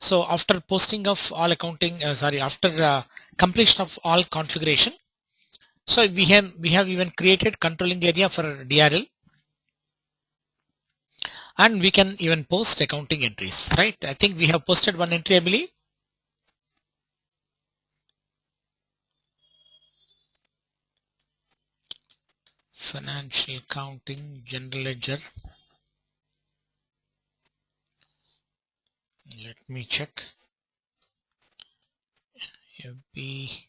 So after posting of all accounting, after completion of all configuration, so we have even created controlling area for DRL, and we can even post accounting entries, right? I think we have posted one entry, I believe. Financial accounting, general ledger. Let me check. FB.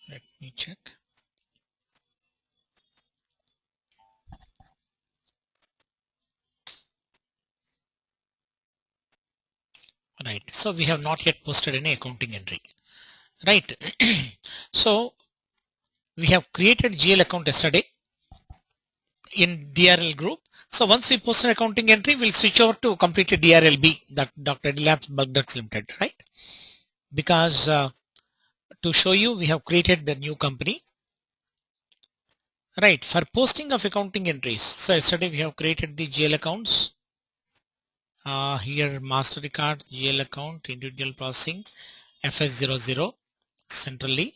Let me check. Right. So we have not yet posted any accounting entry. Right. So we have created GL account yesterday in DRL group. So once we post an accounting entry, we'll switch over to completely DRLB, that Dr. Labs Bug Ducks Limited, right? Because to show you, we have created the new company. Right. For posting of accounting entries. So yesterday we have created the GL accounts. Here master record, GL account, individual processing, FS00 centrally.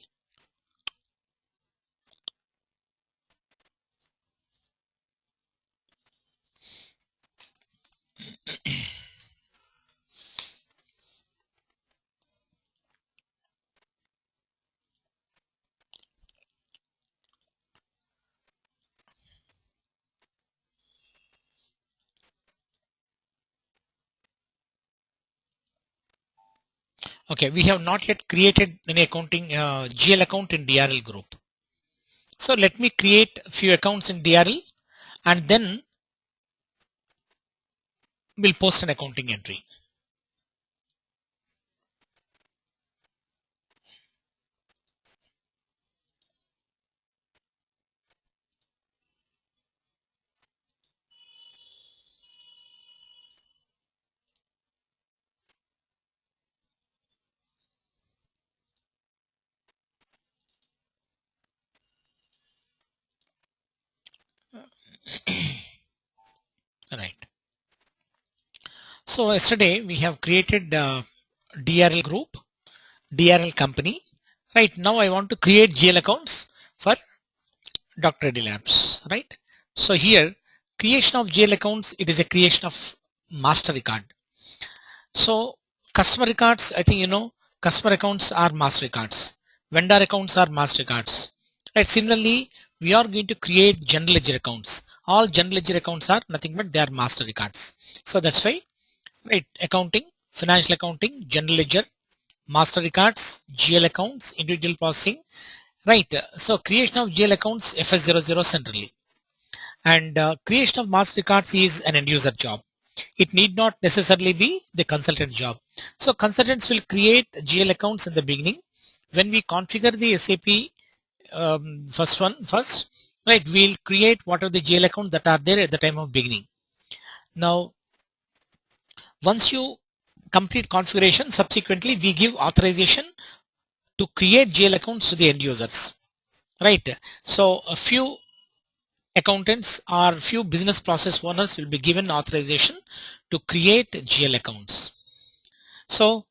Okay, we have not yet created any accounting GL account in DRL group. So let me create a few accounts in DRL and then we'll post an accounting entry. Right. So yesterday we have created DRL group, DRL company. Right now I want to create GL accounts for Dr. Reddy Labs. Right. So here creation of GL accounts, it is a creation of master record. So customer records, I think you know, customer accounts are master records. Vendor accounts are master records. Right. Similarly, we are going to create general ledger accounts. All general ledger accounts are nothing but they are master records. So that's why, right, accounting, financial accounting, general ledger, master records, GL accounts, individual processing. Right. So creation of GL accounts FS00 centrally. And creation of master records is an end user job. It need not necessarily be the consultant job. So consultants will create GL accounts in the beginning. When we configure the SAP first, right, we'll create what are the GL accounts that are there at the time of beginning. Now, once you complete configuration, subsequently we give authorization to create GL accounts to the end users. Right. So a few accountants or few business process owners will be given authorization to create GL accounts. So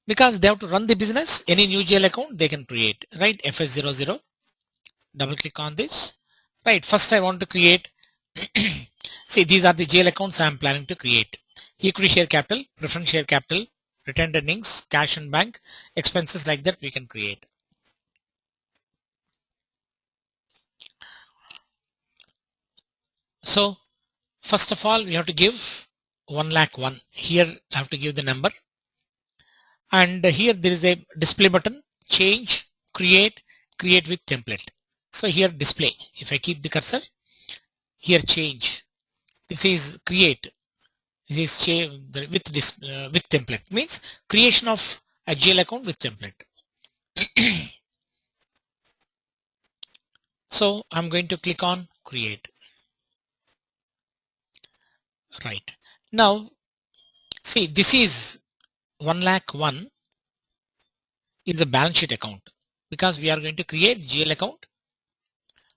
because they have to run the business, any new GL account they can create, right? FS00, double click on this. Right, first I want to create, see these are the GL accounts I am planning to create. Equity share capital, preference share capital, retained earnings, cash and bank, expenses, like that we can create. So first of all, we have to give 1,01,000. Here I have to give the number. And here there is a display button, change, create with template. So here display, if I keep the cursor, here change. This is create. This is change with this with template, means creation of a GL account with template. So I'm going to click on create. Right. Now, see, this is 1 lakh 1 is a balance sheet account because we are going to create GL account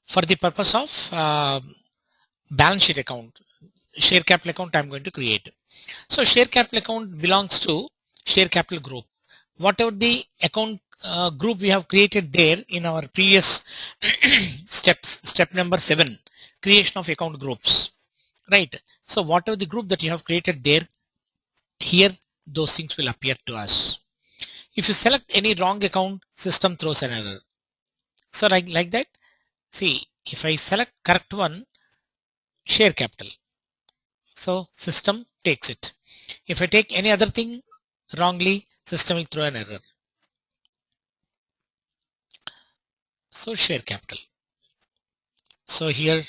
for the purpose of balance sheet account. Share capital account I'm going to create. So share capital account belongs to share capital group. Whatever the account group we have created there in our previous steps, step number 7, creation of account groups. Right. So whatever the group that you have created there, here those things will appear to us. If you select any wrong account, system throws an error. So like that, see, if I select correct one, share capital, so system takes it. If I take any other thing wrongly, system will throw an error. So share capital. So here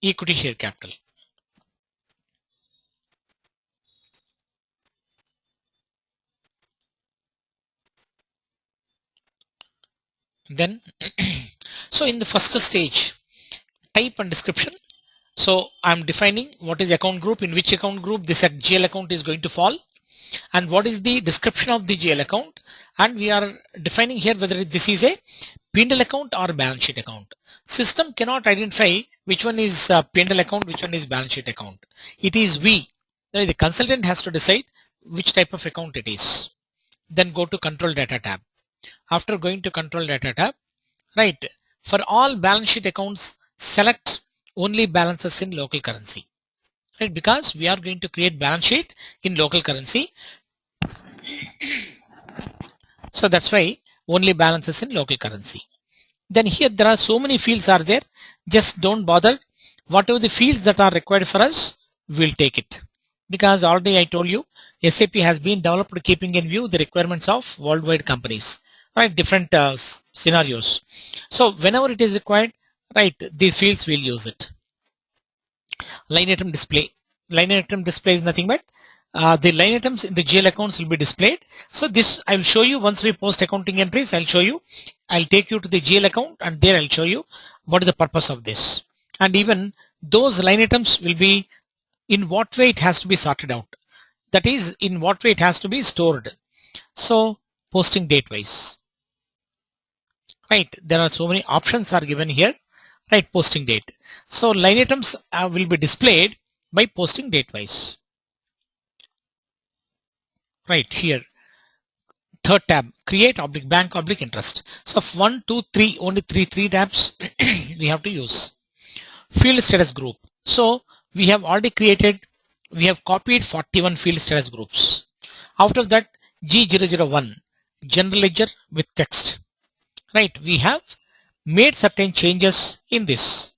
equity share capital. Then so in the first stage, type and description. So I'm defining what is account group, in which account group this GL account is going to fall, and what is the description of the GL account, and we are defining here whether this is a P&L account or balance sheet account. System cannot identify which one is P&L account, which one is balance sheet account. It is we, the consultant, has to decide which type of account it is. Then go to control data tab. After going to control data tab, right, for all balance sheet accounts, select only balances in local currency, right, because we are going to create balance sheet in local currency. So that's why only balances in local currency. Then here there are so many fields are there, just don't bother. Whatever the fields that are required for us, we'll take it, because already I told you SAP has been developed keeping in view the requirements of worldwide companies, right, different scenarios. So whenever it is required, right, these fields will use it. Line item display. Line item display is nothing but the line items in the GL accounts will be displayed. So this I will show you once we post accounting entries. I'll show you. I'll take you to the GL account, and there I'll show you what is the purpose of this. And even those line items will be in what way it has to be sorted out. That is, in what way it has to be stored. So posting date wise. Right. There are so many options are given here. Right, posting date. So line items will be displayed by posting date wise. Right here, third tab, create oblique bank oblique interest. So 1, 2, 3, only three tabs we have to use. Field status group. So we have already created, we have copied 41 field status groups. After that, G001, general ledger with text. Right, we have made certain changes in this.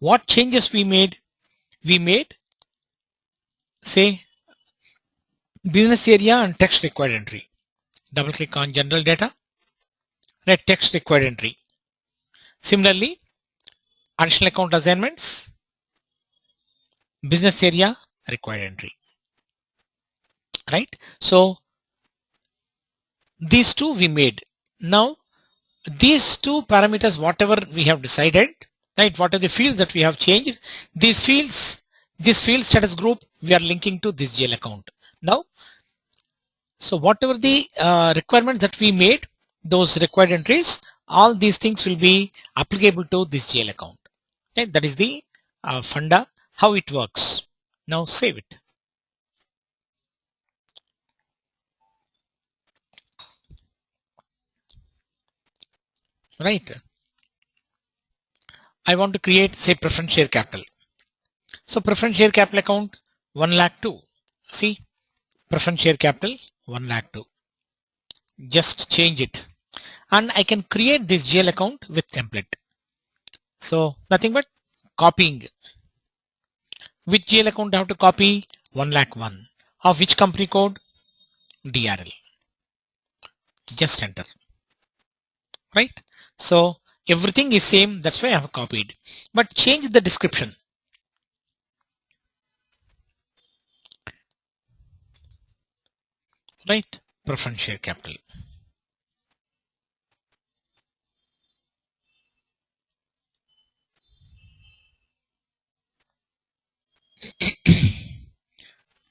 What changes we made? We made, say, business area and text required entry. Double click on general data, right, text required entry. Similarly, additional account assignments, business area required entry. Right, so these two we made. Now these two parameters, whatever we have decided, right, what are the fields that we have changed, these fields, this field status group, we are linking to this GL account. Now, so whatever the requirements that we made, those required entries, all these things will be applicable to this GL account. Okay, that is the funda, how it works. Now save it. Right. I want to create, say, preference share capital. So preference share capital account 1 lakh 2. See, preference share capital 1 lakh 2. Just change it, and I can create this GL account with template. So nothing but copying. Which GL account I have to copy? 1 lakh 1. Of which company code? DRL. Just enter. Right. So everything is same. That's why I have copied. But change the description. Right. Preference share capital.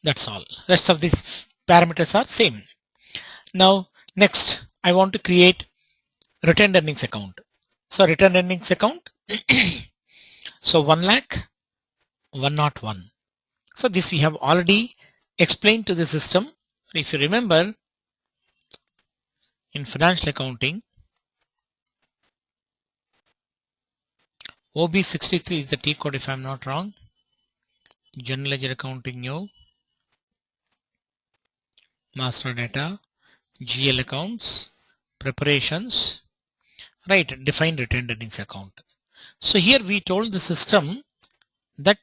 That's all. Rest of these parameters are same. Now next I want to create retained earnings account. So retained earnings account. So 1 lakh 101. So this we have already explained to the system. If you remember, in financial accounting, OB63 is the T code if I'm not wrong. General ledger accounting new, master data, GL accounts, preparations, right, define retained earnings account. So here we told the system that,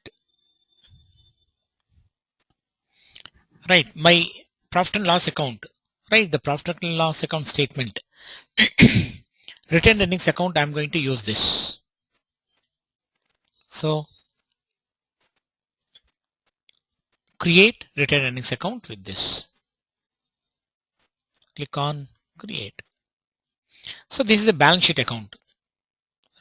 right, my profit and loss account, right, the profit and loss account statement, retained earnings account, I'm going to use this. So create retained earnings account with this. Click on create. So this is a balance sheet account,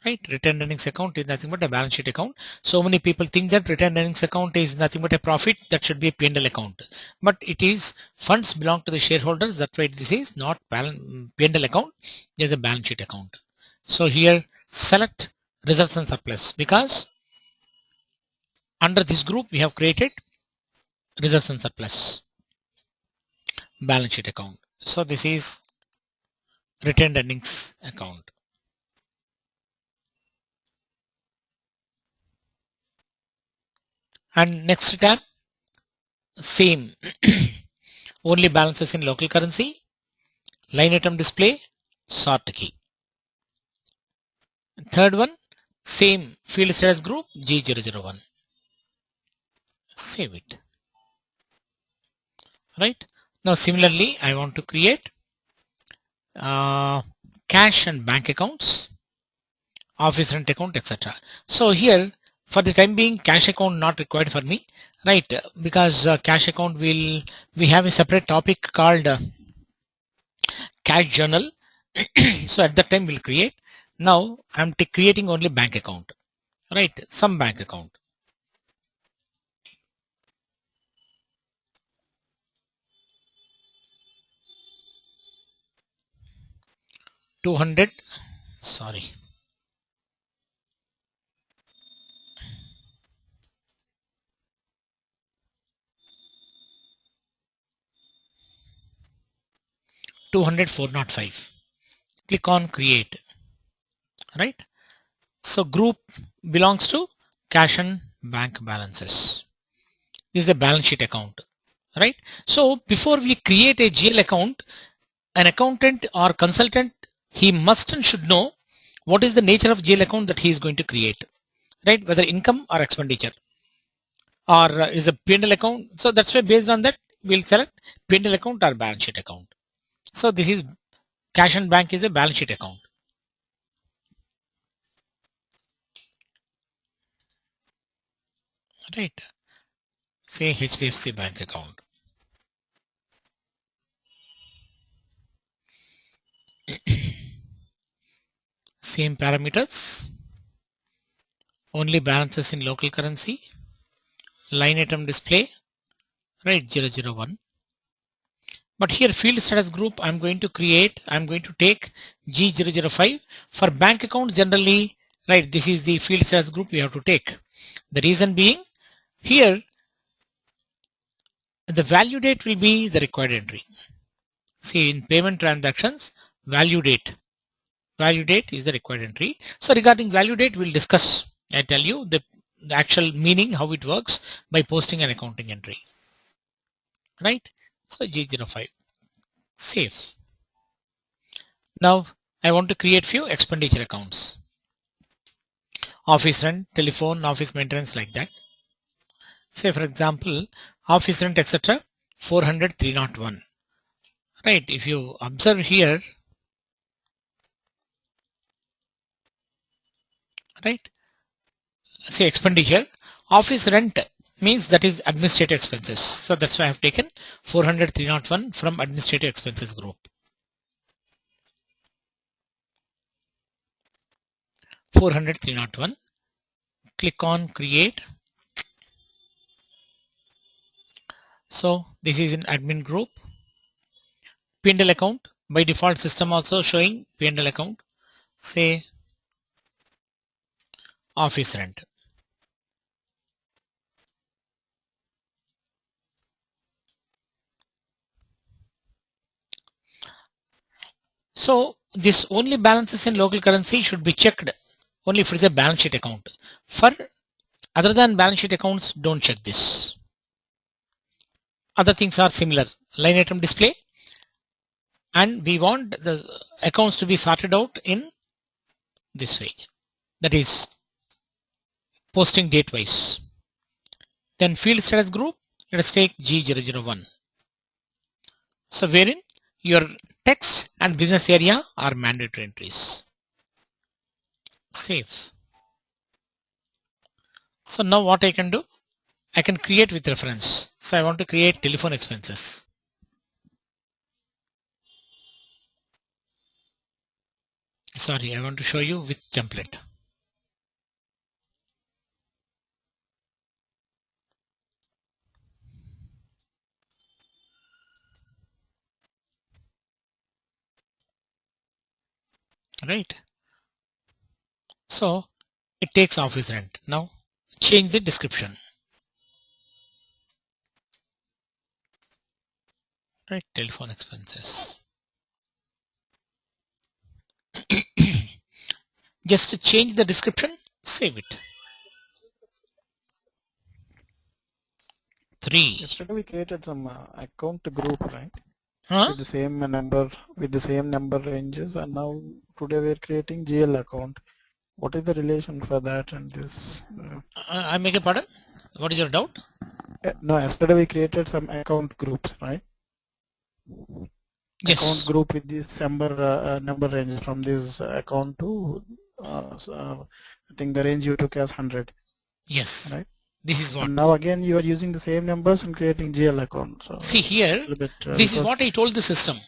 right? Retained earnings account is nothing but a balance sheet account. So many people think that retained earnings account is nothing but a profit, that should be a P&L account. But it is funds belong to the shareholders. That's why this is not P&L account. There's a balance sheet account. So here select reserves and surplus, because under this group we have created reserves and surplus balance sheet account. So this is retained earnings account. And next tab, same, only balances in local currency, line item display, sort key. Third one, same field status group G001. Save it. Right. Now similarly, I want to create cash and bank accounts, office rent account, etc. So here, for the time being, cash account not required for me, right? Because cash account we have a separate topic called cash journal. So at that time we'll create. Now I'm creating only bank account, right? Some bank account. $200, sorry. $200,405. Click on create, right? So group belongs to cash and bank balances. This is the balance sheet account, right? So before we create a GL account, an accountant or consultant, he must and should know what is the nature of GL account that he is going to create, right? Whether income or expenditure, or is a P&L account. So that's why based on that we'll select P&L account or balance sheet account. So this is cash and bank is a balance sheet account. Right. Say HDFC bank account. Same parameters. Only balances in local currency. Line item display. Right, 001. But here field status group I'm going to take G005. For bank account generally, right, this is the field status group we have to take. The reason being, here the value date will be the required entry. See, in payment transactions, value date is the required entry. So regarding value date, we'll discuss. I tell you the actual meaning, how it works by posting an accounting entry, right? So G05, save. Now I want to create few expenditure accounts. Office rent, telephone, office maintenance, like that. Say for example, office rent, etc. 400, 301. Right, if you observe here, right, say expenditure, office rent means that is administrative expenses. So that's why I have taken 400, 301 from administrative expenses group. 400, 301. Click on create. So this is an admin group. P&L account, by default system also showing P&L account, say office rent. So this only balances in local currency should be checked only if it is a balance sheet account. For other than balance sheet accounts, don't check this. Other things are similar. Line item display, and we want the accounts to be sorted out in this way. That is posting date wise. Then field status group, let us take G001. So wherein your text and business area are mandatory entries. Save. So now what I can do? I can create with reference. So I want to create telephone expenses. Sorry, I want to show you with template. Right. So it takes office rent. Now change the description. Right, telephone expenses. Just to change the description, save it. 3. Yesterday we created some account group, right? Huh? With the same number ranges, and now today we are creating GL account. What is the relation for that and this? I beg your pardon? What is your doubt? No, yesterday we created some account groups, right? Yes. Account group with this number range from this account to I think the range you took as 100. Yes. Right. This is what. And now again you are using the same numbers and creating GL account. So see here, this is what I told the system.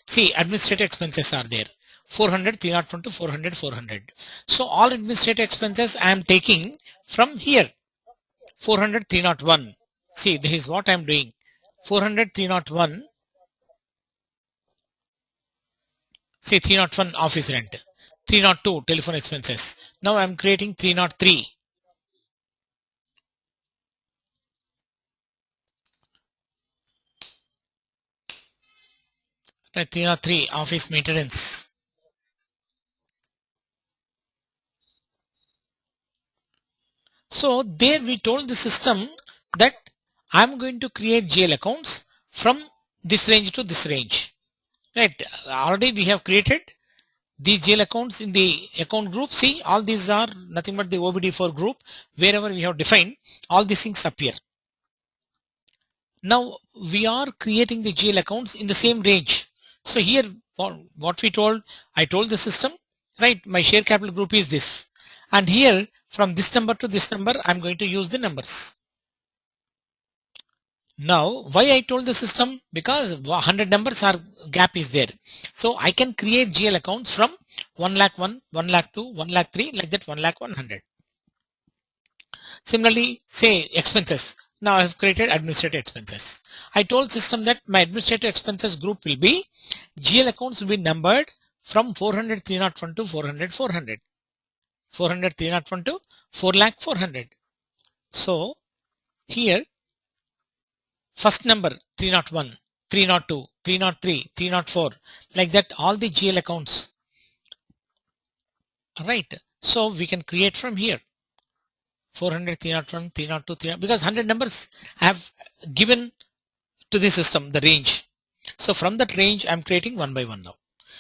See, administrative expenses are there. 400, 301 to 400, 400. So all administrative expenses I am taking from here. 400, 301. See, this is what I am doing. 400, 301. See, 301 office rent. 302 telephone expenses. Now I am creating 303. 303 office maintenance. So there we told the system that I'm going to create GL accounts from this range to this range. Right. Already we have created these GL accounts in the account group. See, all these are nothing but the OBD4 group. Wherever we have defined, all these things appear. Now we are creating the GL accounts in the same range. So here what we told, I told the system, right, my share capital group is this. And here from this number to this number, I'm going to use the numbers. Now, why I told the system? Because 100 numbers are gap is there. So I can create GL accounts from 1 lakh 1, 1 lakh 2, 1 lakh 3, like that 1 lakh 100. Similarly, say expenses. Now I have created administrative expenses. I told system that my administrative expenses group will be GL accounts will be numbered from 400 301 to 400 400. 400 301 to 4 lakh 400. So here first number 301, 302, 303, 304, like that all the GL accounts. Right. So we can create from here 400, 301, 302, 300, because 100 numbers I have given to the system the range. So from that range I'm creating one by one now.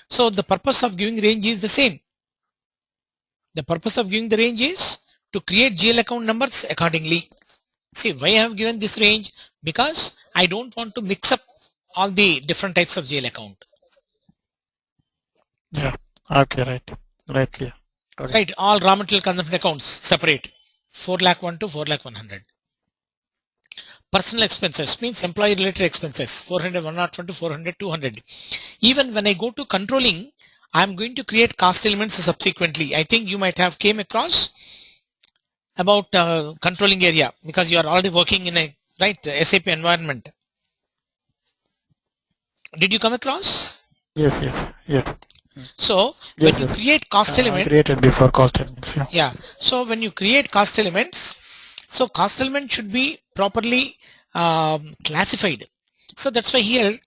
So the purpose of giving range is the same. The purpose of giving the range is to create GL account numbers accordingly. See why I have given this range? Because I don't want to mix up all the different types of GL account. Yeah. Okay. Right. Right. Yeah. Okay. Right. All raw material consumption accounts separate. 4 lakh 1 to 4 lakh 100. Personal expenses means employee related expenses. 400 101 to 400 200. Even when I go to controlling, I'm going to create cost elements subsequently. I think you might have came across about controlling area because you are already working in a SAP environment. Did you come across? Yes. So Yes, when you yes. create cost I element, created before cost elements. Yeah. yeah. So when you create cost elements, so cost element should be properly classified. So that's why here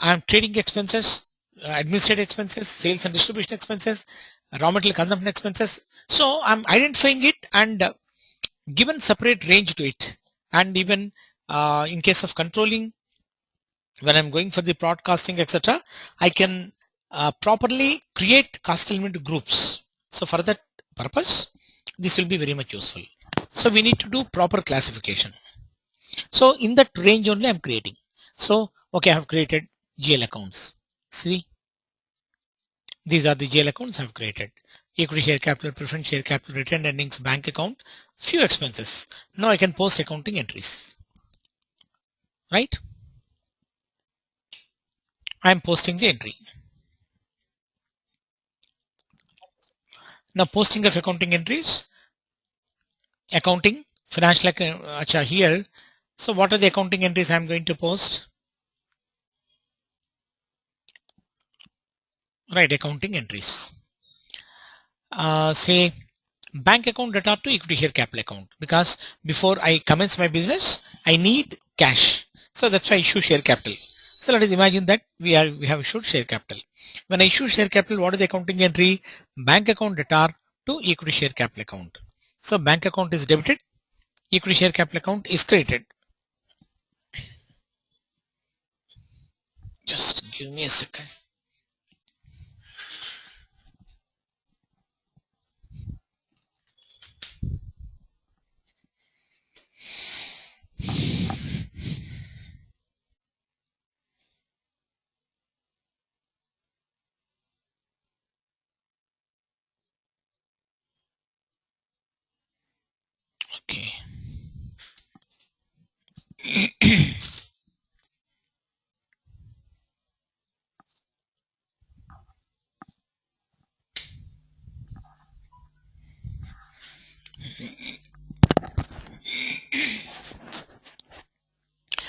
I'm trading expenses, administrative expenses, sales and distribution expenses, raw material consumption expenses. So I'm identifying it and given separate range to it. And even in case of controlling, when I'm going for the broadcasting, etc., I can properly create cost element groups. So for that purpose, this will be very much useful. So we need to do proper classification. So in that range only I'm creating. So okay, I have created GL accounts. See, these are the GL accounts I have created. Equity share capital, preference share capital, retained earnings, bank account, few expenses. Now I can post accounting entries. Right? I'm posting the entry. Now posting of accounting entries, accounting, financial here. So what are the accounting entries I'm going to post? Right, accounting entries. Say bank account data to equity share capital account, because before I commence my business, I need cash. So that's why I issue share capital. So let us imagine that we have issued share capital. When I issue share capital, what is the accounting entry? Bank account data to equity share capital account. So bank account is debited, equity share capital account is credited. Just give me a second. Okay.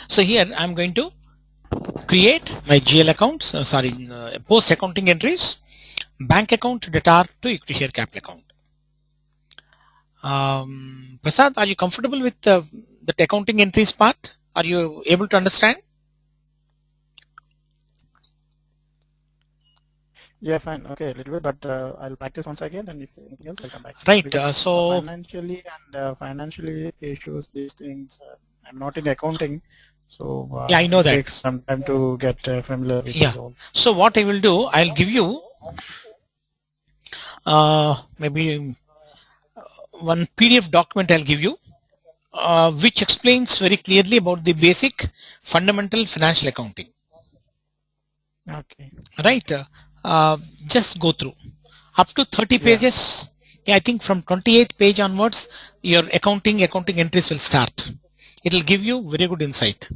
So here I'm going to create my GL accounts, post accounting entries, bank account data to equity share capital account. Prasad, are you comfortable with the accounting entries part? Are you able to understand? Yeah, fine. Okay, a little bit, but I'll practice once again. Then if anything else, I'll come back. Right. Because So financially issues, these things. I'm not in accounting, so yeah, I know it that. takes some time to get familiar with Yeah. this all. So what I will do, I'll give you maybe one PDF document. I'll give you which explains very clearly about the basic fundamental financial accounting. Okay. Right. Just go through up to 30 Yeah. pages. Yeah, I think from 28th page onwards, your accounting entries will start. It will give you very good insight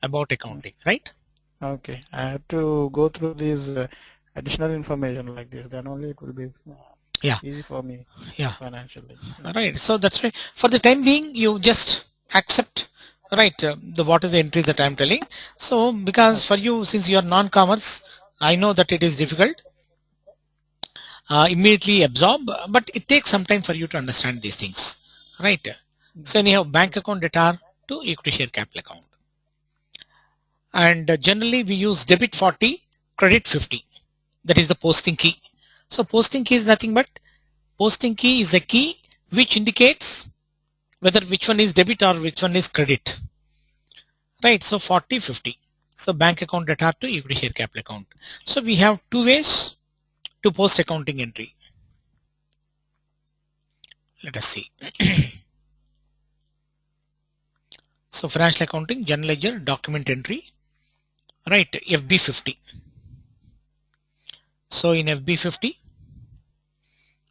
about accounting, right? Okay. I have to go through these additional information like this. Then only it will be Yeah, easy for me yeah, financially. right. So that's why for the time being, you just accept, right, the what is the entries that I'm telling. So because for you, since you are non-commerce, I know that it is difficult. Immediately absorb, but it takes some time for you to understand these things, right? So anyhow, bank account data to equity share capital account, and generally we use debit 40, credit 50. That is the posting key. So posting key is nothing but posting key is a key which indicates whether which one is debit or which one is credit, right? So 40, 50. So bank account data to equity share capital account. So we have two ways to post accounting entry. Let us see. So financial accounting, general ledger, document entry, right? FB50. So in FB50,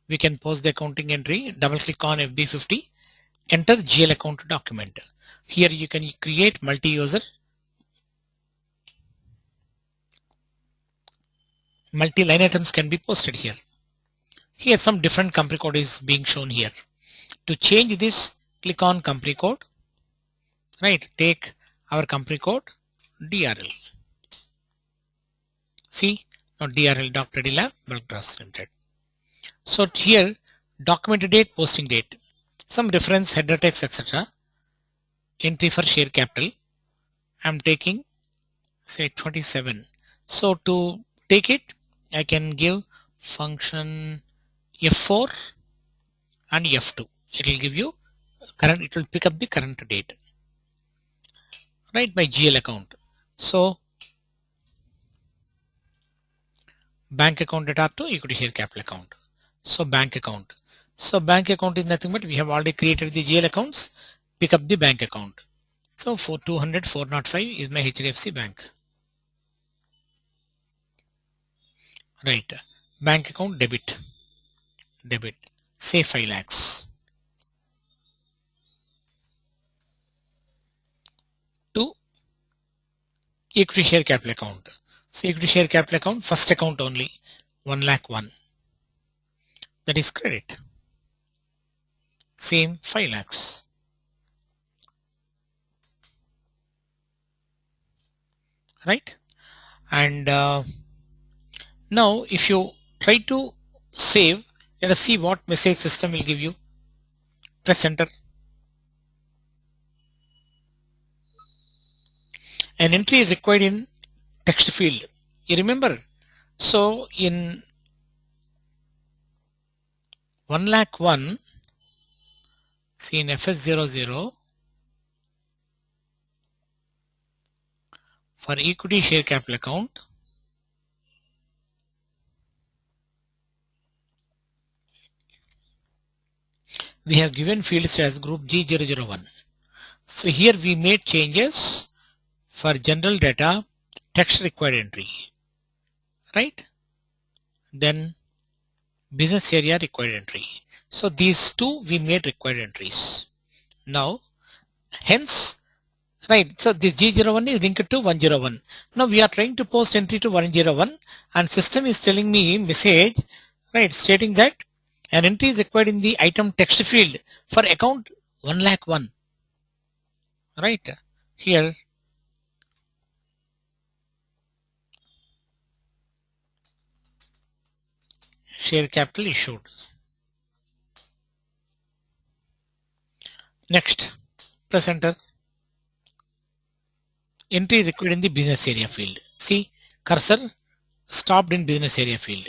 we can post the accounting entry, double click on FB50, enter GL account document. Here you can create multi-user, multi-line items can be posted here. Here some different company code is being shown here. To change this, click on company code, right? Take our company code, DRL. See, now DRL Dr. Lab bulk draft limited. So here document date, posting date, some reference, header text, etc. Entry for share capital. I'm taking say 27. So to take it, I can give function F4 and F2. It will give you current. It will pick up the current date, right, by GL account. So bank account data to equity share capital account. So bank account. So bank account is nothing but we have already created the GL accounts. Pick up the bank account. So for 200 405 is my HDFC bank. Right. Bank account debit. Say 5 lakhs. To equity share capital account. So equity share capital account, first account only 1 lakh 1. That is credit. Same 5 lakhs. Right. And now if you try to save, let us see what message system will give you. Press enter. An entry is required in text field. You remember? So in 1 lakh 1, see in FS00 for equity share capital account, we have given fields as group G001. So here we made changes for general data, text required entry, right? Then business area required entry. So these two we made required entries. Now, hence, right, so this G01 is linked to 101. Now we are trying to post entry to 101 and system is telling me message, right, stating that an entry is required in the item text field for account 1 lakh 1. Right, here share capital issued. Next, press enter. Entry is required in the business area field. See, cursor stopped in business area field.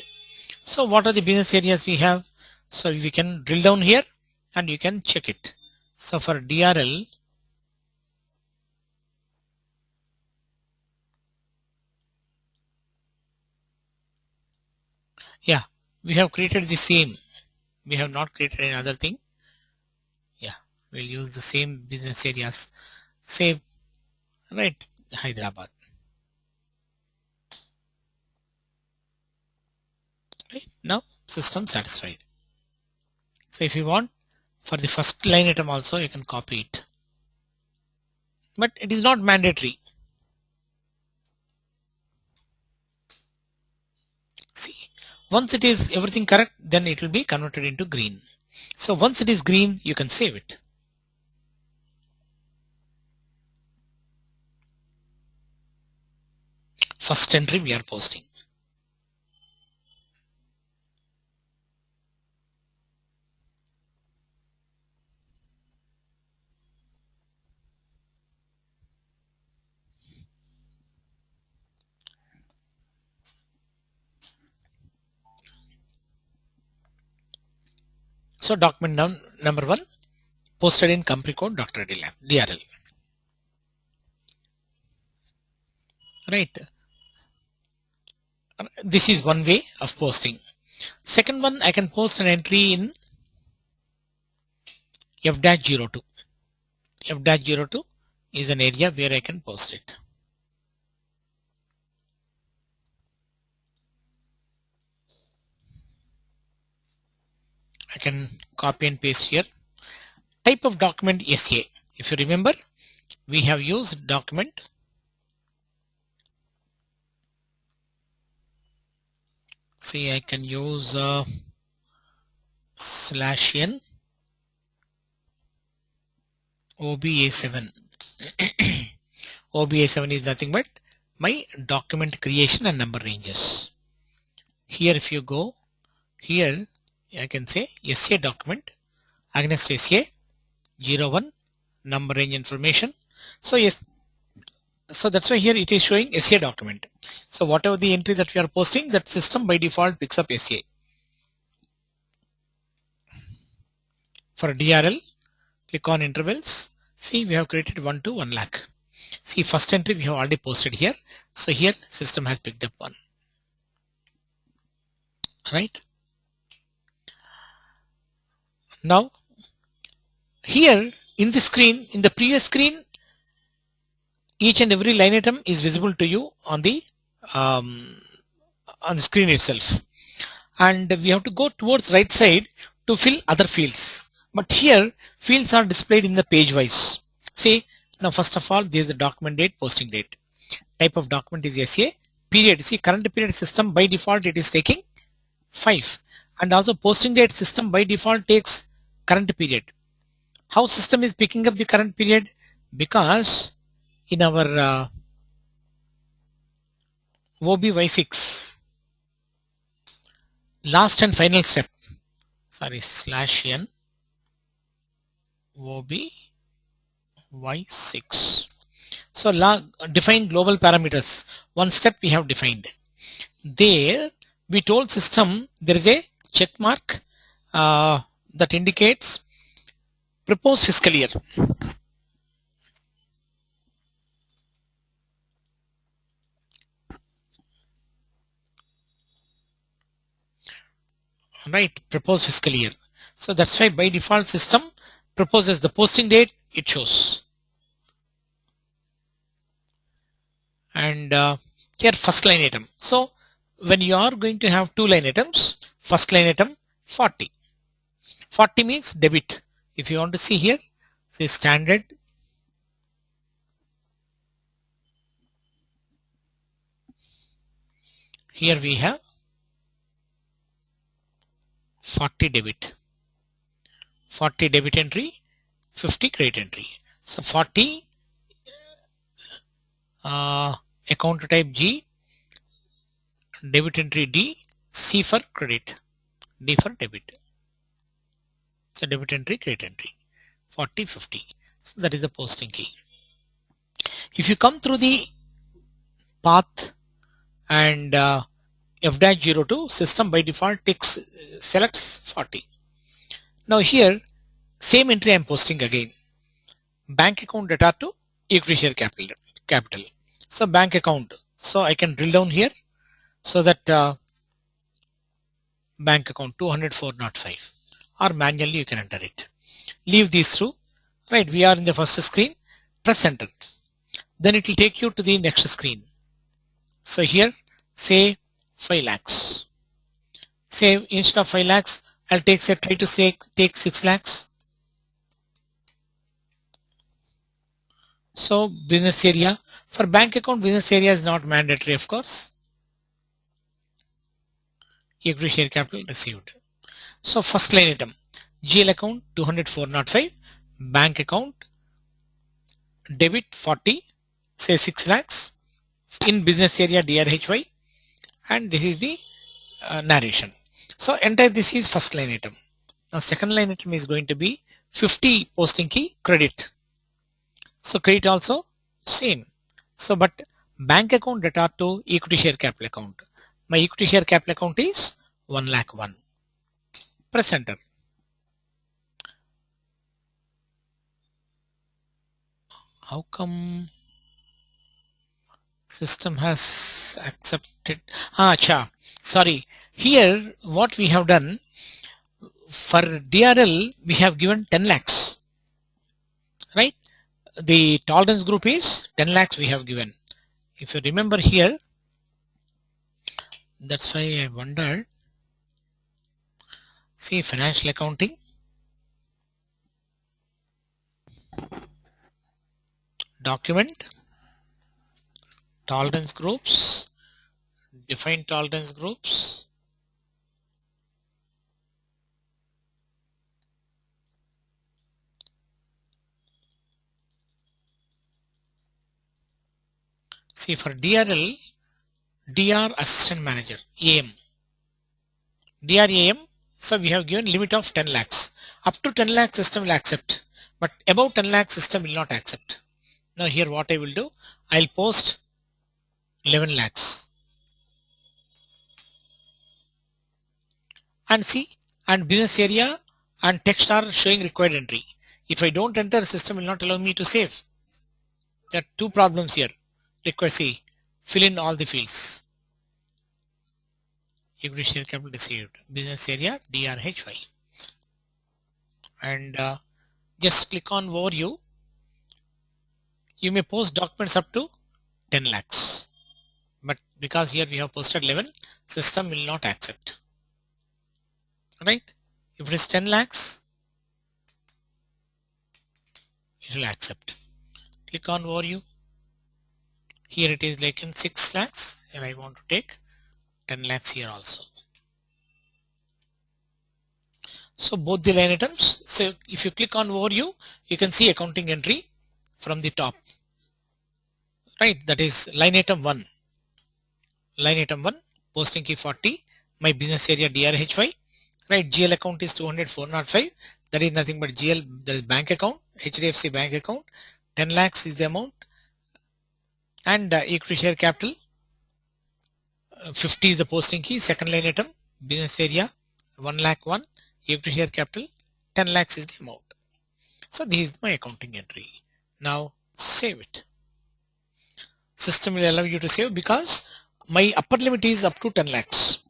So what are the business areas we have? So we can drill down here and you can check it. So for DRL, yeah, we have created the same. We have not created another thing. Yeah, we'll use the same business areas. Save, right, Hyderabad. Right, now system satisfied. So if you want for the first line item also you can copy it. But it is not mandatory. See, once it is everything correct, then it will be converted into green. So once it is green, you can save it. First entry we are posting. So document number 1 posted in company code Dr. Lab, DRL. Right. This is one way of posting. Second one, I can post an entry in F-02. F-02 is an area where I can post it. I can copy and paste here. Type of document SA. If you remember, we have used document see I can use /n OBA7. OBA7 is nothing but my document creation and number ranges. Here if you go, here I can say SA document against SA 01 number range information. So yes, so that's why here it is showing SA document. So whatever the entry that we are posting, that system by default picks up SA. For DRL, click on intervals. See, we have created 1 to 1 lakh. See, first entry we have already posted here. So here system has picked up 1. Right? Now, here in the screen, in the previous screen, each and every line item is visible to you on the screen itself. And we have to go towards right side to fill other fields. But here, fields are displayed in the page wise. See, now first of all, this is the document date, posting date. Type of document is SA. Period. See, current period system by default it is taking 5. And also posting date system by default takes current period. How system is picking up the current period? Because in our OBY6, last and final step, sorry, /n OBY6. So define global parameters. One step we have defined. There we told system there is a check mark that indicates proposed fiscal year. Right, proposed fiscal year. So that's why by default system proposes the posting date, it shows. And here first line item. So when you are going to have 2 line items, first line item 40. 40 means debit. If you want to see here, say standard here we have 40 debit, 40 debit entry, 50 credit entry. So 40 account type G, debit entry D, C for credit, D for debit. So debit entry, credit entry, 40, 50. So that is the posting key. If you come through the path and F-02, system by default selects 40. Now here, same entry I am posting again. Bank account data to equity share capital. So bank account. So I can drill down here so that bank account 204.05 or manually you can enter it. Leave these through. Right, we are in the first screen. Press enter. Then it will take you to the next screen. So here say 5 lakhs. Say instead of 5 lakhs, I'll try to take 6 lakhs. So business area, for bank account business area is not mandatory of course. Equity share capital received. So first line item, GL account 204.05, bank account debit 40, say 6 lakhs, in business area DRHY, and this is the narration. So entire this is first line item. Now second line item is going to be 50 posting key credit. So credit also same. So but bank account data to equity share capital account. My equity share capital account is 1 lakh 1. Press enter. How come system has accepted? Sorry. Here what we have done, for DRL we have given 10 lakhs. Right? The tolerance group is 10 lakhs we have given. If you remember here, that's why I wondered. See financial accounting, document, tolerance groups, define tolerance groups, See, for DRL, DR Assistant Manager, AM. DR AM, so we have given limit of 10 lakhs. Up to 10 lakhs system will accept, but above 10 lakhs system will not accept. Now here what I will do, I'll post 11 lakhs. And see, and business area and text are showing required entry. If I don't enter, system will not allow me to save. There are two problems here. Require see, fill in all the fields. Equity share capital received, business area DRHY, and just click on overview. You may post documents up to 10 lakhs, but because here we have posted 11, system will not accept. Right? If it is 10 lakhs, it will accept. Click on overview. Here it is like in 6 lakhs, and I want to take 10 lakhs here also. So both the line items. So if you click on overview, you can see accounting entry from the top. Right, that is line item 1. Line item 1, posting key 40, my business area DRHY. Right, GL account is 200,405. That is nothing but GL, that is bank account, HDFC bank account. 10 lakhs is the amount. And equity share capital, 50 is the posting key. Second line item, business area 1 lakh 1, equity share capital 10 lakhs is the amount. So this is my accounting entry. Now save it. System will allow you to save because my upper limit is up to 10 lakhs.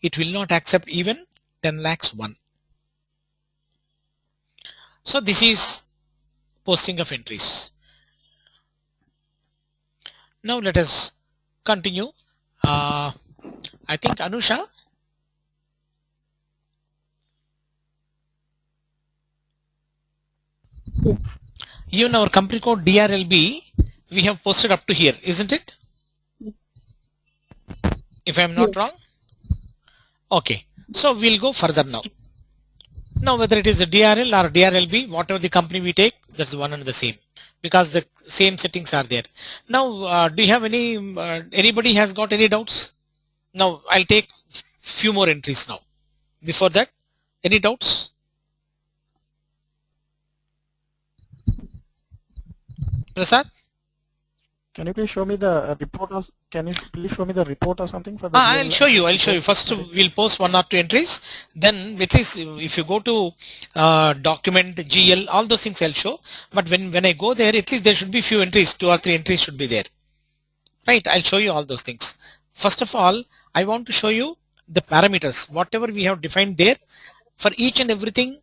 It will not accept even 10 lakhs 1. So this is posting of entries. Now let us continue. I think Anusha. Yes. Even our company code DRLB, we have posted up to here, isn't it? If I am not wrong. Okay. So we'll go further now. Now whether it is a DRL or DRLB, whatever the company we take, that's one and the same, because the same settings are there. Now do you have any, anybody has got any doubts? Now I'll take few more entries now. Before that, any doubts? Prasad? Can you please show me the report? Or, can you please show me the report or something for the? I'll show you. First, we'll post 1 or 2 entries. Then, at least if you go to document, GL, all those things I'll show. But when I go there, at least there should be few entries. 2 or 3 entries should be there. Right? I'll show you all those things. First of all, I want to show you the parameters. Whatever we have defined there, for each and everything.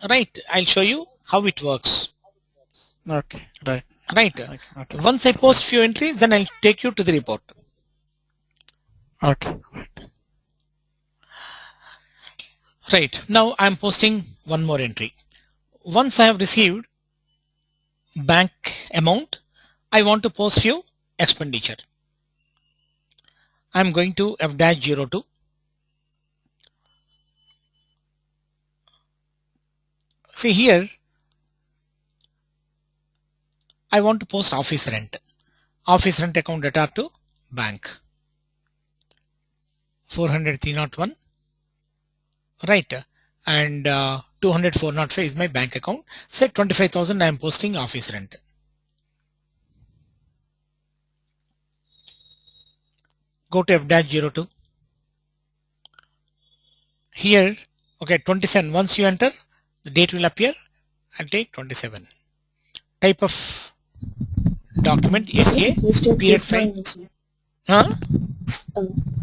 Right? I'll show you how it works. Okay. Right. Right. Okay. Once I post few entries, then I'll take you to the report. Okay. Right. Now I'm posting one more entry. Once I have received bank amount, I want to post few expenditure. I'm going to F-02. See here, I want to post office rent. Office rent account data to bank. 400,301. Right. And 200,405 is my bank account. Say 25,000 I am posting office rent. Go to F-02. Here, okay, 27. Once you enter, the date will appear and take 27. Type of document SA period file. Huh?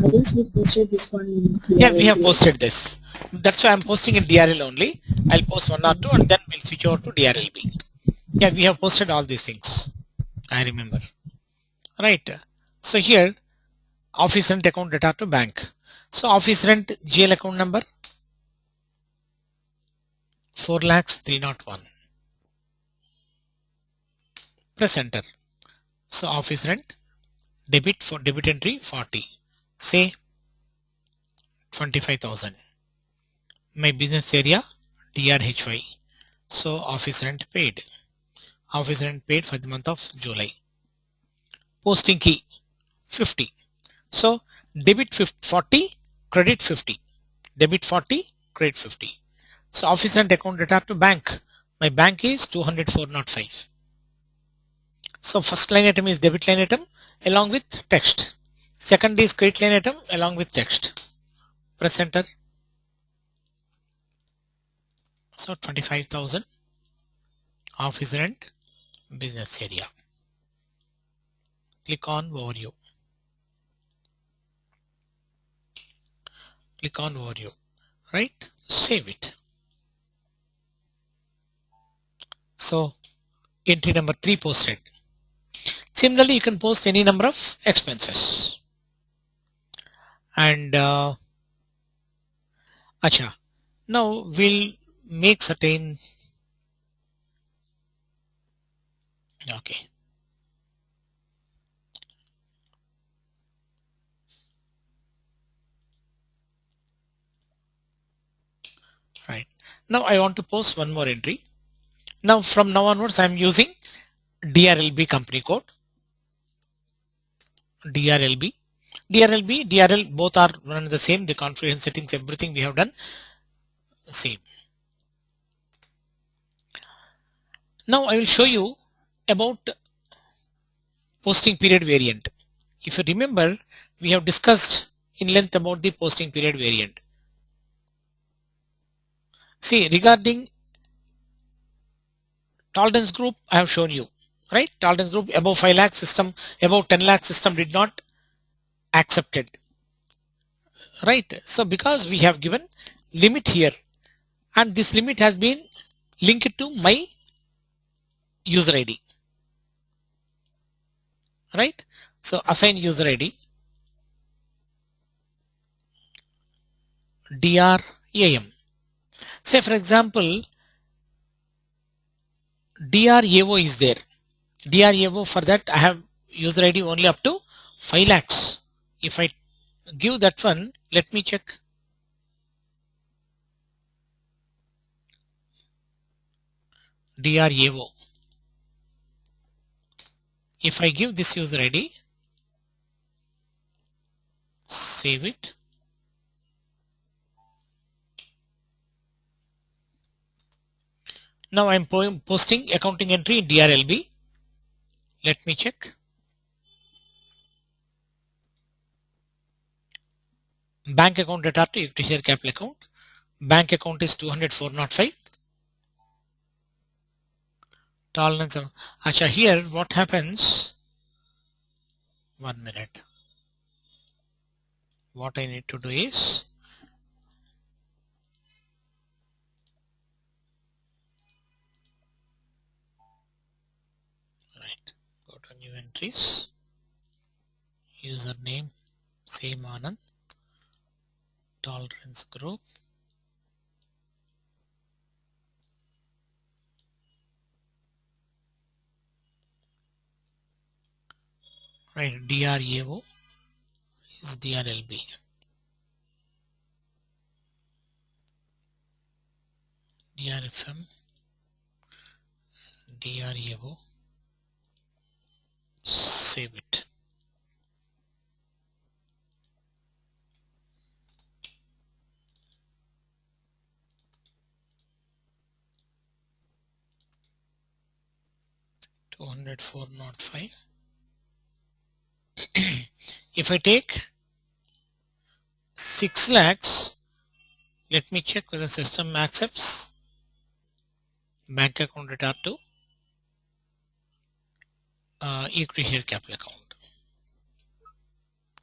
I guess we posted this one in DRL. Yeah, we have posted this. That's why I'm posting in DRL only. I'll post 1 or 2 and then we'll switch over to DRLB. Yeah, we have posted all these things. I remember. Right. So here, office rent account data to bank. So office rent GL account number 4,301. Press enter. So office rent debit for debit entry 40. Say 25,000. My business area DRHY. So office rent paid. Office rent paid for the month of July. posting key 50. So debit 40, credit 50. Debit 40, credit 50. So office rent account data to bank. My bank is 204.05. So first line item is debit line item along with text. Second is credit line item along with text. Press enter. So 25,000 office rent business area. Click on overview. Click on overview. Right? Save it. So entry number 3 posted. Similarly, you can post any number of expenses. And acha. Now we'll make certain. Okay. Right. Now I want to post one more entry. Now from now onwards I am using DRLB company code. DRLB. DRLB, DRL both are run the same. The configuration settings, everything we have done same. Now I will show you about posting period variant. If you remember, we have discussed in length about the posting period variant. See, regarding tolerance group, I have shown you, right? Tolerance group above 5 lakh system, above 10 lakh system did not accept it, right? So because we have given limit here, and this limit has been linked to my user ID, right? So assign user ID, DRAM. Say for example, DRAO is there. DRAO, for that I have user ID only up to 5 lakhs. If I give that one, let me check. DRAO. If I give this user ID, save it. Now I'm posting accounting entry in DRLB. Let me check. Bank account data to equity share capital account. Bank account is 204.05. Tolerance. Acha, here what happens? 1 minute. What I need to do is right. Go to new entries. Username same Anand. Tolerance group. Right. DRAO is DRLB. DRFM. DRAO. Save it. $204.05. If I take 6 lakhs, let me check whether system accepts bank account data to equity share capital account.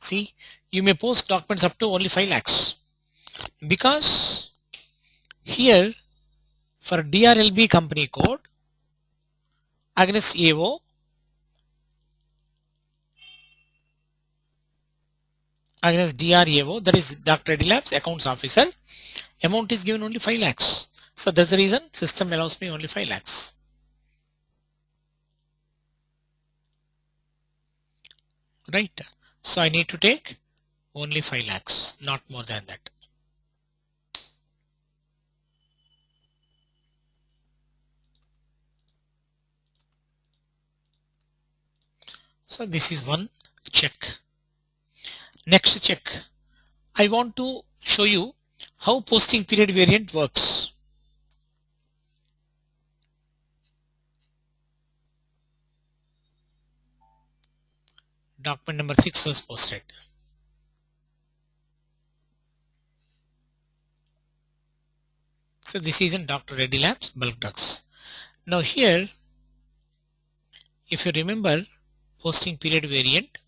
See, you may post documents up to only 5 lakhs because here for DRLB company code against AO, against DRAO, that is Dr. Reddy Labs accounts officer, amount is given only 5 lakhs. So that's the reason system allows me only 5 lakhs. Right. So I need to take only 5 lakhs, not more than that. So this is one check. Next check. I want to show you how posting period variant works. Document number 6 was posted. So this is in Dr. Reddy Labs bulk drugs. Now here, if you remember, posting period variant,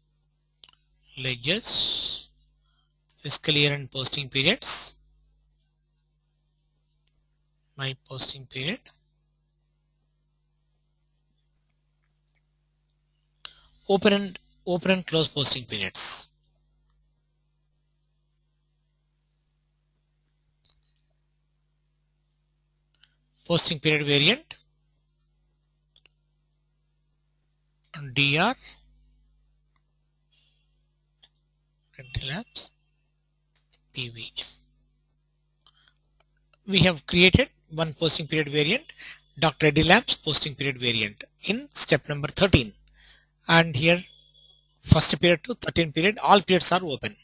ledgers, fiscal year and posting periods, my posting period, open and close posting periods. Posting period variant, DR, Reddy Labs, PV. We have created one posting period variant, Dr. Reddy Labs posting period variant in step number 13. And here first period to 13 period, all periods are open.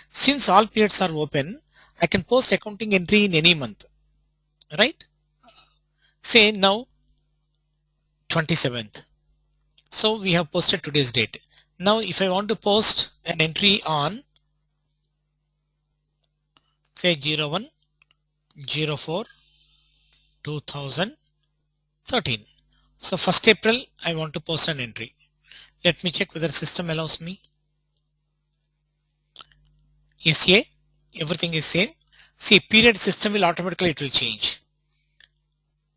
Since all periods are open, I can post accounting entry in any month, right? Say now 27th. So we have posted today's date. Now if I want to post an entry on say 01/04/2013. So 1st April I want to post an entry. Let me check whether system allows me. SA, everything is same. See, period system will automatically, it will change.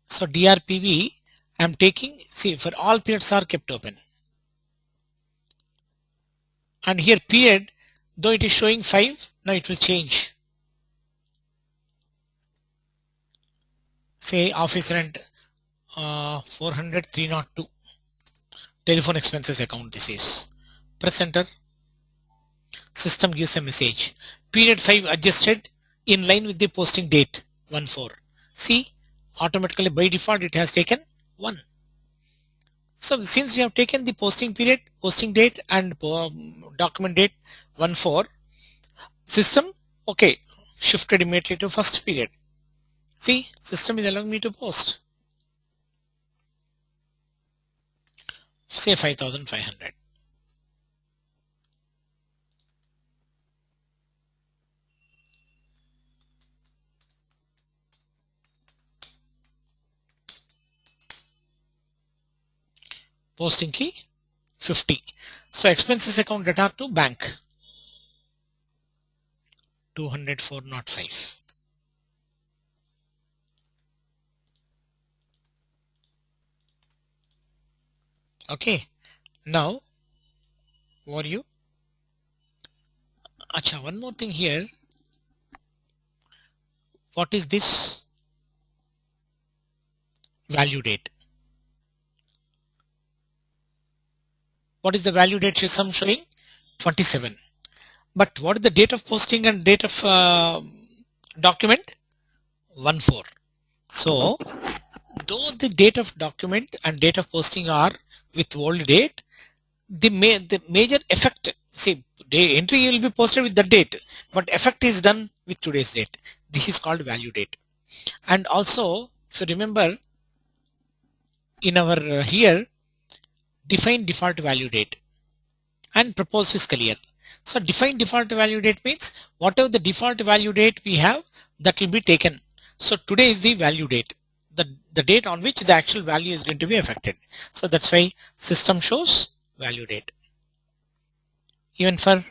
So DRPV, I am taking, see, for all periods are kept open. And here period, though it is showing 5, now it will change. Say office rent 400,302. Telephone expenses account this is. Press enter. System gives a message. Period 5 adjusted in line with the posting date 1/4. See, automatically by default it has taken 1. So since we have taken the posting period, posting date and document date 1/4, system okay shifted immediately to first period. See, system is allowing me to post. Say 5,500. Posting key 50. So expenses account data to bank 204.05. Okay, now what are you? Acha, one more thing here. What is this value date? What is the value date system showing? 27. But what is the date of posting and date of document? 1/4. So though the date of document and date of posting are with old date, the major effect, see, the entry will be posted with the date, but effect is done with today's date. This is called value date. And also, if you remember, in our here, define default value date and propose fiscal year. So define default value date means whatever the default value date we have, that will be taken. So today is the value date, the date on which the actual value is going to be affected. So that's why system shows value date. Even for,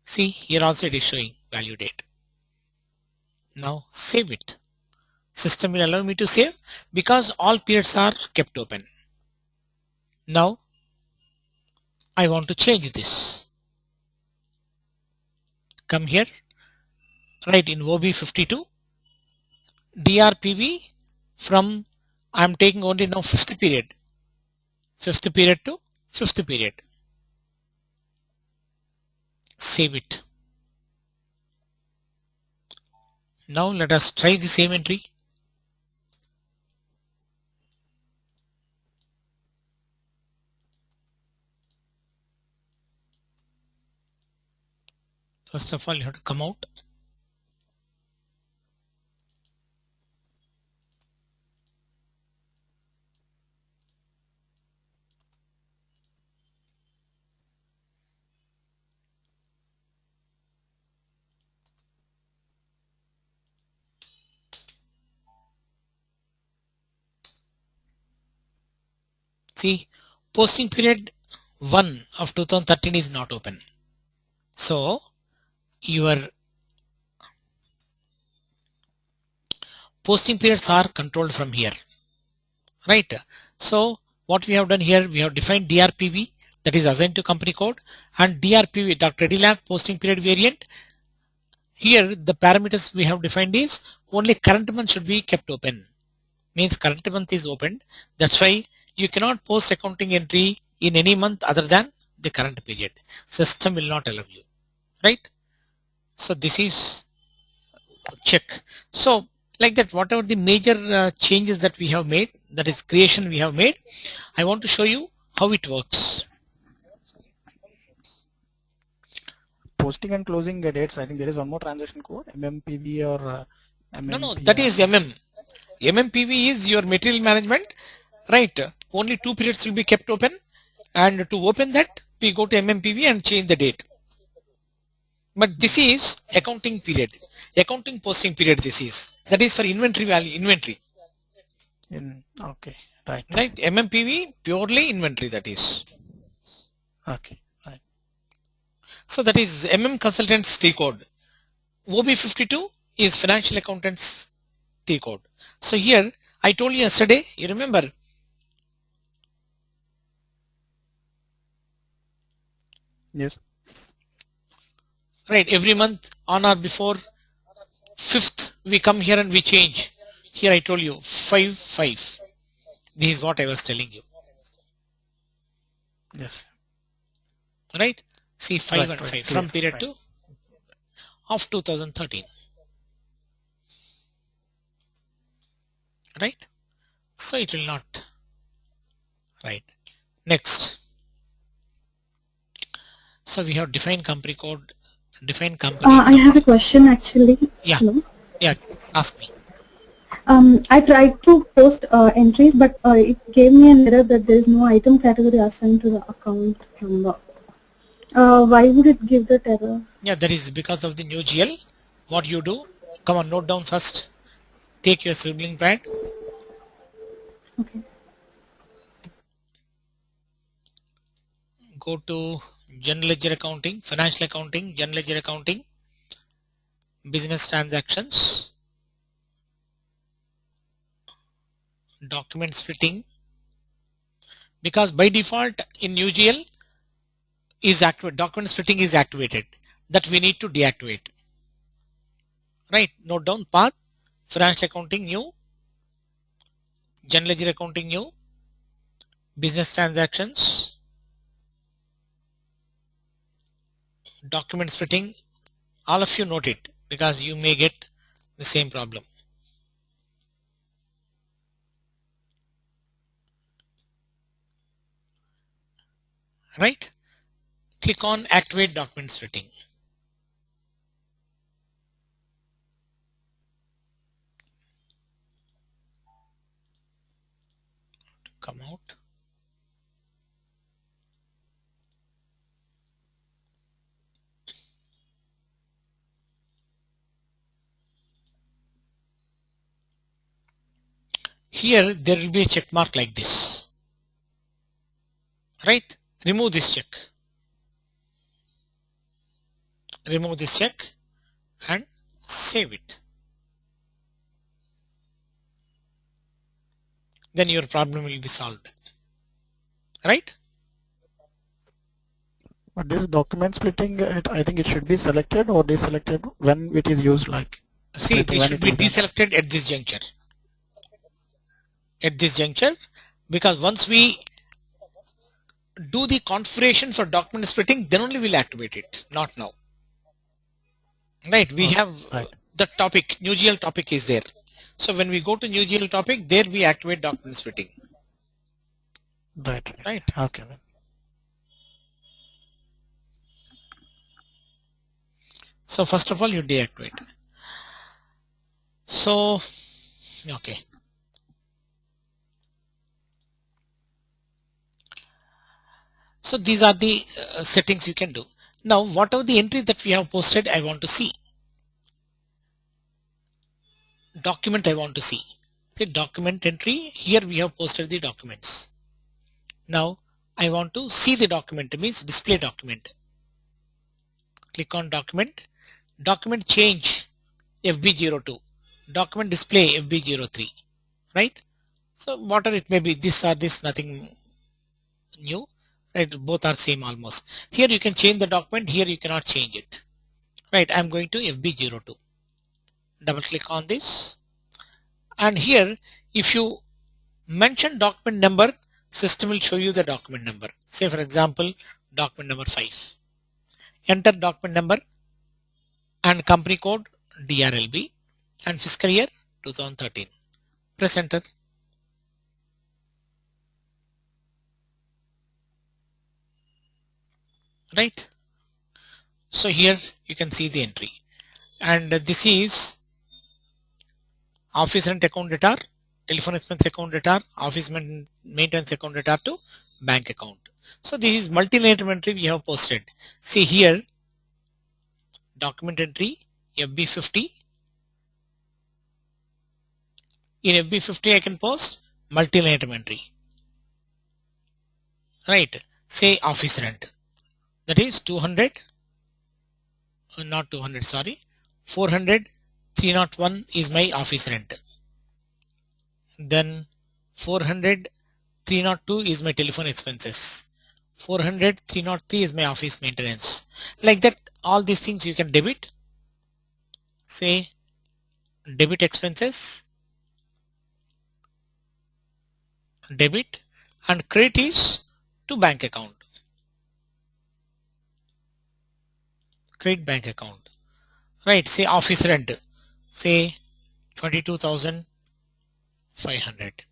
see, here also it is showing value date. Now save it. System will allow me to save because all periods are kept open. Now I want to change this. Come here, write in OB52 DRPV from, I am taking only now 5th period. 5th period to 5th period. Save it. Now let us try the same entry. First of all, you have to come out. See, posting period 1 of 2013 is not open. So your posting periods are controlled from here, right? So what we have done here, we have defined DRPV, that is assigned to company code, and DRPV, Dr. Redilab posting period variant. Here the parameters we have defined is only current month should be kept open. Means current month is opened. That's why you cannot post accounting entry in any month other than the current period. System will not allow you, right? So this is check. So like that, whatever the major changes that we have made, that is creation we have made, I want to show you how it works. Posting and closing the dates. I think there is one more transaction code, MMPV or MMPR. No, that is MM. MMPV is your material management, right? Only 2 periods will be kept open, and to open that we go to MMPV and change the date. But this is accounting period, accounting posting period. This is, that is for inventory value, inventory. Okay, right. Right, MMPV purely inventory, that is. Okay, right. So that is MM consultants T code. OB52 is financial accountants T code. So here I told you yesterday, you remember? Yes. Right, every month on or before 5th we come here and we change. Here I told you 5/5. This is what I was telling you. Yes. Right? See 5 Right, and right, 5 clear, from period right. 2 of 2013. Right? So it will not. Right. Next. So we have defined company code, defined company. I have a question actually. Yeah. Hello. Yeah. Ask me. I tried to post entries, but it gave me an error that there is no item category assigned to the account number. Why would it give that error? Yeah, that is because of the new GL. What you do? Come on, note down first. Take your scribbling pad. Okay. Go to general ledger accounting, financial accounting, general ledger accounting, business transactions, document splitting. Because by default in UGL is activated, document splitting is activated. That we need to deactivate. Right? Note down path, financial accounting new, general ledger accounting new, business transactions, document splitting. All of you note it because you may get the same problem. Right? Click on activate document splitting. Come out. Here there will be a check mark like this. Right? Remove this check. Remove this check and save it. Then your problem will be solved. Right? But this document splitting, I think it should be selected or deselected when it is used, like See, splitting this when should it be is done. deselected at this juncture. At this juncture, because once we do the configuration for document splitting, then only we'll activate it, not now. Right? We Okay, have right. the topic, new GL topic is there. So when we go to new GL topic, there we activate document splitting. Right. Right? Okay. Then. So first of all, you deactivate. So, okay. So these are the settings you can do. Now, whatever the entry that we have posted, I want to see. Document I want to see. The document entry, here we have posted the documents. Now, I want to see the document, means display document. Click on document. Document change FB02. Document display FB03. Right? So whatever it may be, this nothing new. Right? Both are same almost. Here you can change the document. Here you cannot change it. Right? I'm going to FB02. Double click on this. And here, if you mention document number, system will show you the document number. Say for example, document number 5. Enter document number and company code DRLB and fiscal year 2013. Press enter. Right? So here you can see the entry. And this is office rent account data, telephone expense account data, office maintenance account data to bank account. So this is multi-line entry we have posted. See here, document entry FB50. In FB50 I can post multi-line entry. Right? Say office rent. That is 200, not 200, sorry, 400, 301 is my office rent. Then 400, 302 is my telephone expenses. 400, 303 is my office maintenance. Like that, all these things you can debit. Say debit expenses, debit, and credit is to bank account. Credit bank account. Right, say office rent, say 22,500.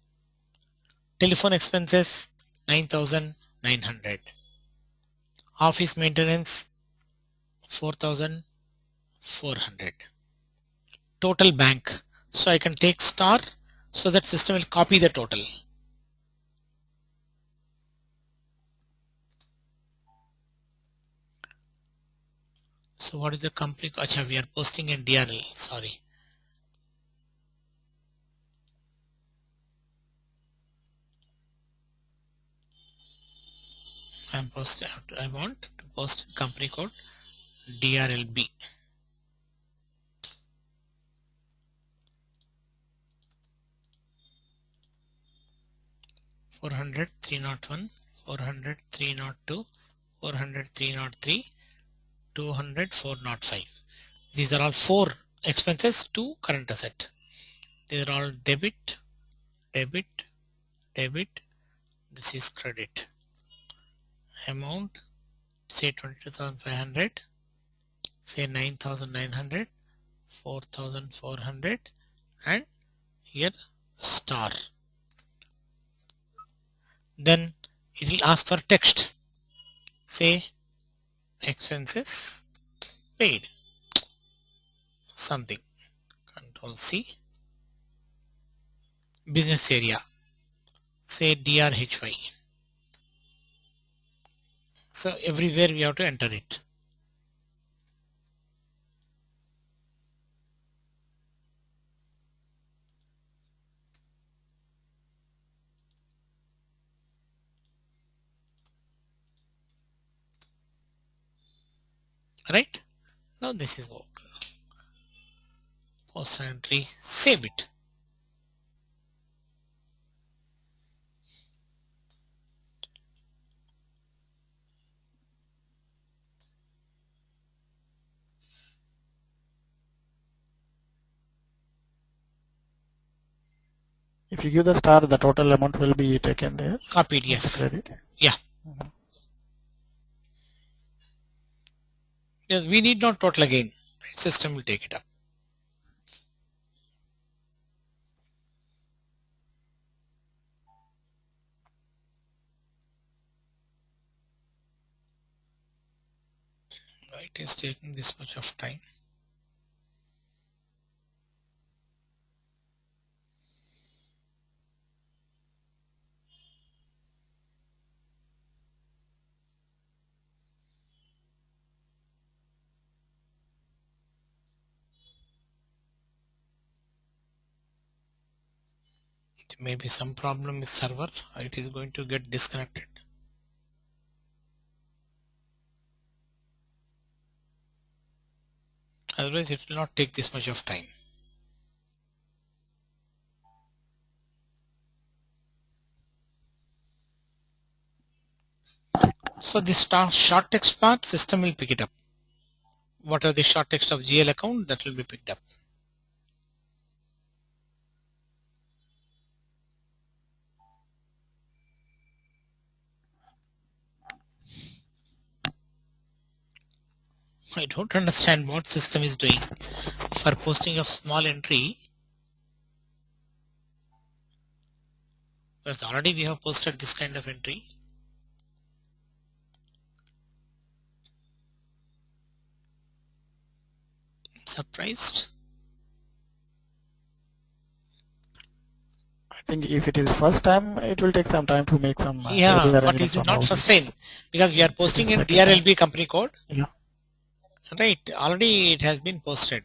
Telephone expenses 9,900. Office maintenance 4,400. Total bank. So I can take star so that system will copy the total. So what is the company? Acha, we are posting in DRL. Sorry. I want to post company code DRLB. Four hundred 301, 400 302, 400 303, 200 405. These are all 4 expenses to current asset. These are all debit, debit, debit. This is credit. Amount, say 22,500, say 9,900, 4,400, and here star. Then it will ask for text. Say expenses paid. Something. Control C. Business area. Say DRHY. So everywhere we have to enter it. Right? Now this is work. Post entry, save it. If you give the star, the total amount will be taken there. Copied, yes. Credit. Yeah. Yes, we need not total again. System will take it up. Why it is taking this much of time? There may be some problem with server. It is going to get disconnected. Otherwise it will not take this much of time. So this short text part, system will pick it up. What are the short text of GL account, that will be picked up. I don't understand what system is doing for posting of small entry. Because already we have posted this kind of entry. I'm surprised. I think if it is first time, it will take some time to make some Yeah, but arrangements is it on not all first this. time? Because we are posting in second time. DRLB company code. Yeah. Right, already it has been posted.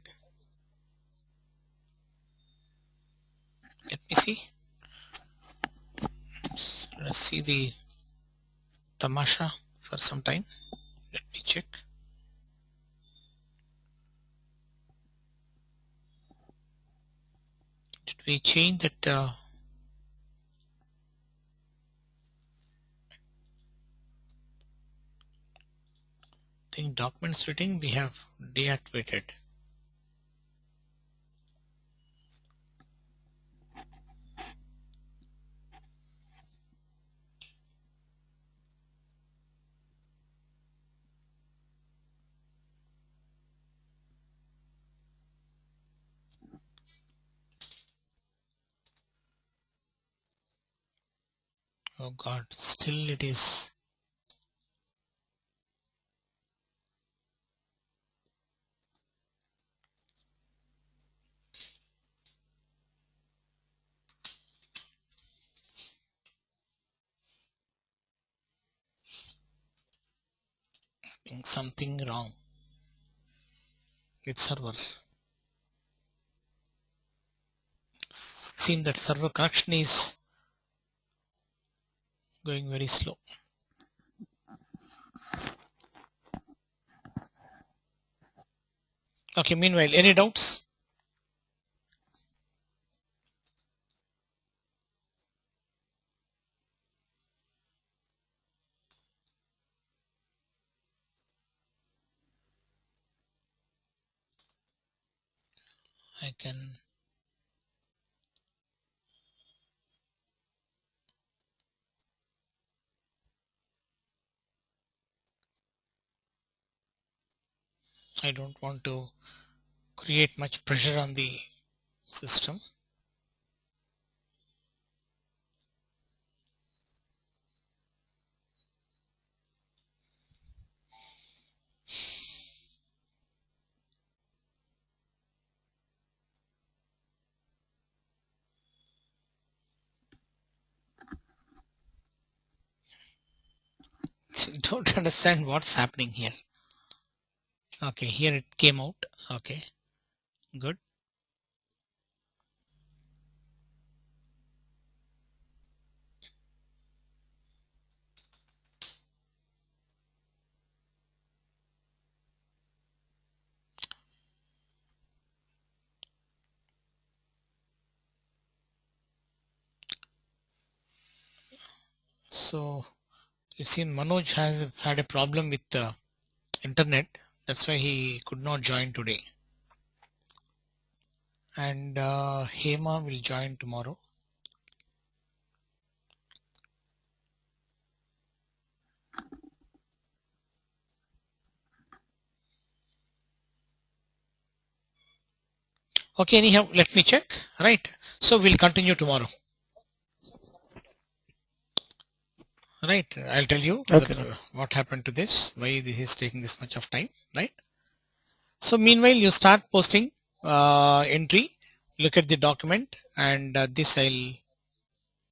Let me see. Let's see the tamasha for some time. Let me check. Did we change that? I think document splitting we have deactivated. Oh God, still it is. Something wrong with server. Seems that server connection is going very slow. Okay, meanwhile, any doubts? I don't want to create much pressure on the system. Don't understand what's happening here. Okay, here it came out. Okay, good. So it seems Manoj has had a problem with the internet. That's why he could not join today. And Hema will join tomorrow. Okay, anyhow, let me check. Right. So we'll continue tomorrow. right? I'll tell you Okay. what happened to this, why this is taking this much of time, right? So meanwhile, you start posting entry, look at the document, and this I'll